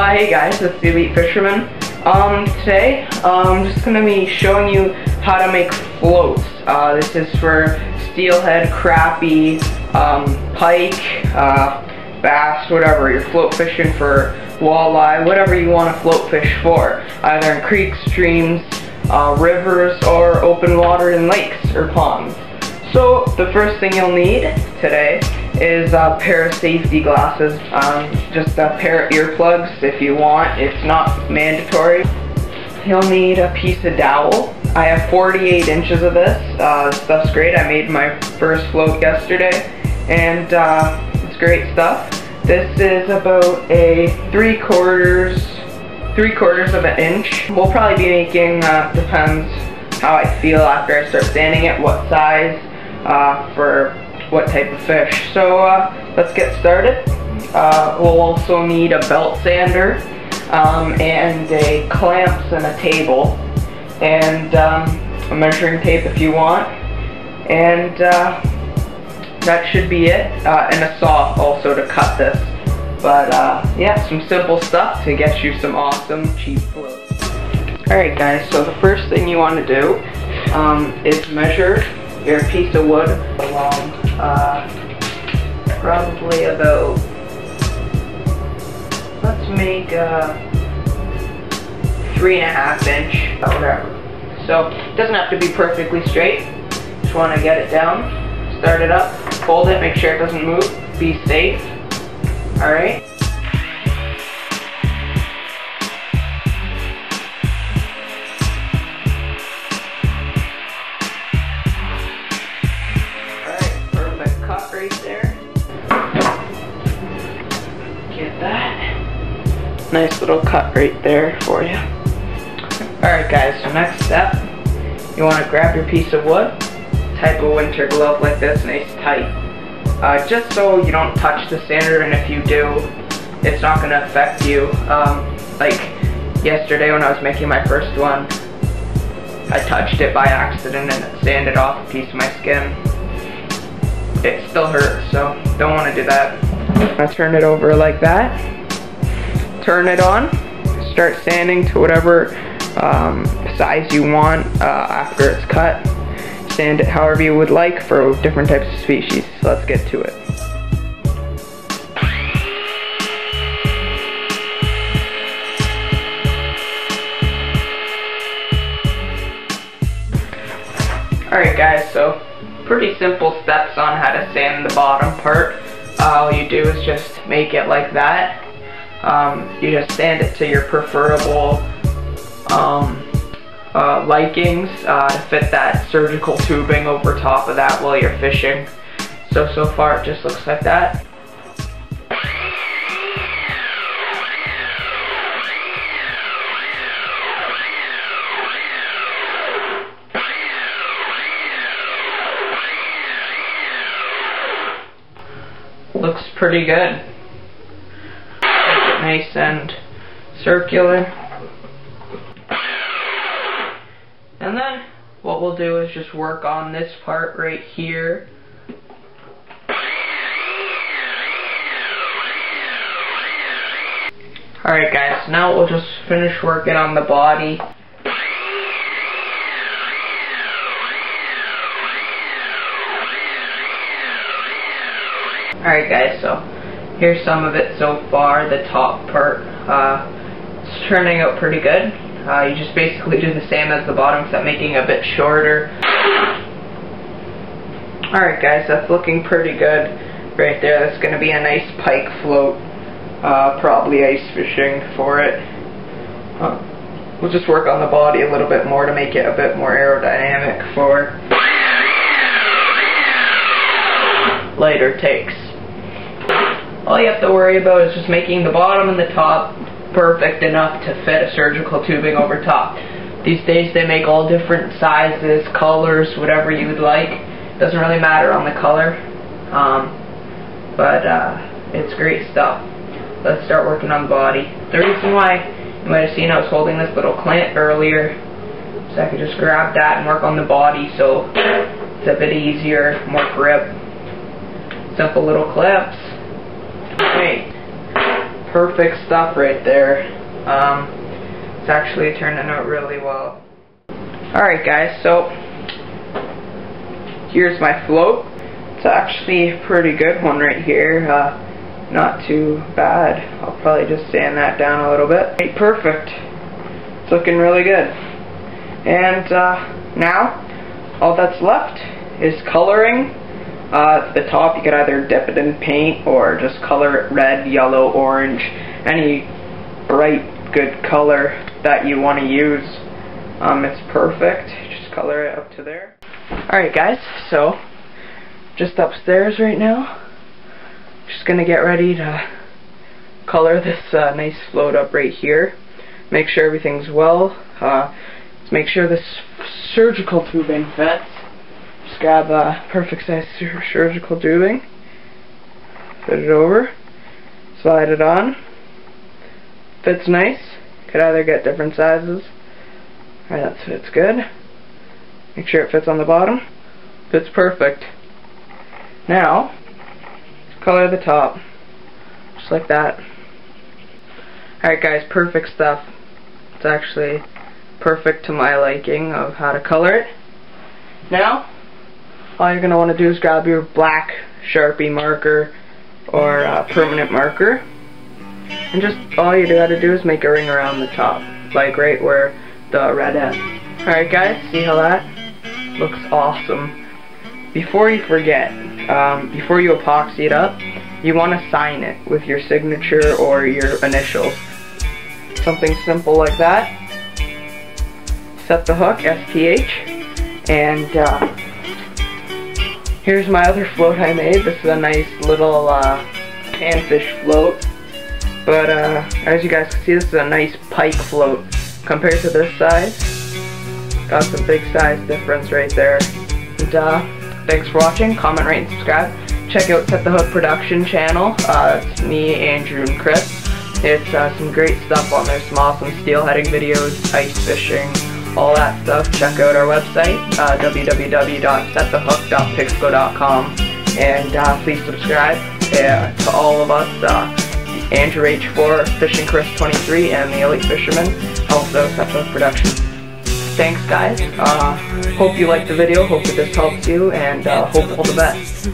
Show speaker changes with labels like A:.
A: Hey guys, it's the Elite Fisherman. Today, I'm just going to be showing you how to make floats. This is for steelhead, crappie, pike, bass, whatever. You're float fishing for walleye, whatever you want to float fish for. Either in creeks, streams, rivers, or open water in lakes or ponds. So, the first thing you'll need today is a pair of safety glasses, just a pair of earplugs if you want. It's not mandatory. You'll need a piece of dowel. I have 48 inches of this. Stuff's great. I made my first float yesterday, and it's great stuff. This is about a 3/4 of an inch. We'll probably be making, depends how I feel after I start sanding it, what size, for what type of fish. So let's get started. We'll also need a belt sander and a clamps and a table and a measuring tape if you want, and that should be it, and a saw also to cut this. But yeah, some simple stuff to get you some awesome cheap floats. Alright guys, so the first thing you want to do is measure your piece of wood along probably about, let's make 3.5 inch, whatever. So it doesn't have to be perfectly straight. Just want to get it down, start it up, hold it, make sure it doesn't move, be safe. Alright. Cut right there. Get that. Nice little cut right there for you. Alright guys, so next step, you want to grab your piece of wood, type a winter glove like this, nice tight. Just so you don't touch the sander, and if you do, it's not going to affect you. Like yesterday when I was making my first one, I touched it by accident and it sanded off a piece of my skin. It still hurts, so don't want to do that. I turn it over like that, turn it on, start sanding to whatever size you want after it's cut. Sand it however you would like for different types of species. So let's get to it. Alright guys, so pretty simple steps on how to sand the bottom part. All you do is just make it like that. You just sand it to your preferable likings to fit that surgical tubing over top of that while you're fishing. So far it just looks like that. Looks pretty good. Make it nice and circular. And then what we'll do is just work on this part right here. Alright guys, now we'll just finish working on the body. Alright guys, so here's some of it so far. The top part, it's turning out pretty good. You just basically do the same as the bottom except making it a bit shorter. Alright guys, that's looking pretty good right there. That's going to be a nice pike float. Probably ice fishing for it. We'll just work on the body a little bit more to make it a bit more aerodynamic for later takes. All you have to worry about is just making the bottom and the top perfect enough to fit a surgical tubing over top. These days they make all different sizes, colors, whatever you would like. Doesn't really matter on the color, but it's great stuff. Let's start working on the body. The reason why you might have seen I was holding this little clamp earlier, so I could just grab that and work on the body, so it's a bit easier, more grip. Simple little clips. Wait. perfect stuff right there. It's actually turning out really well. Alright guys, so here's my float. It's actually a pretty good one right here. Not too bad. I'll probably just sand that down a little bit. Okay, perfect. It's looking really good. And now, all that's left is coloring. At the top, you could either dip it in paint or just color it red, yellow, orange, any bright, good color that you want to use. It's perfect. Just color it up to there. Alright guys, so just upstairs right now. Just gonna get ready to color this nice float up right here. Make sure everything's well. Make sure this surgical tubing fits. Just grab a perfect size surgical tubing. Fit it over. Slide it on. Fits nice. Could either get different sizes. Alright, that fits good. Make sure it fits on the bottom. Fits perfect. Now, color the top. Just like that. Alright guys, perfect stuff. It's actually perfect to my liking of how to color it. Now, all you're going to want to do is grab your black Sharpie marker or permanent marker. And just all you gotta do is make a ring around the top. Like right where the red ends. Alright guys, see how that looks awesome. Before you forget, before you epoxy it up, you want to sign it with your signature or your initials. Something simple like that. Set the hook, STH, and here's my other float I made. This is a nice little panfish float. But as you guys can see, this is a nice pike float compared to this size. Got some big size difference right there. And thanks for watching. Comment, rate, and subscribe. Check out Set the Hook production channel. It's me, Andrew, and Chris. It's some great stuff on there. Some awesome steelheading videos, ice fishing, all that stuff. Check out our website, www.setthehook.pixco.com. And please subscribe to all of us. Andrew H4, Fishing Chris 23, and the Elite Fisherman, also Set the Hook Production. Thanks guys, hope you liked the video, hope that this helps you, and hope all the best.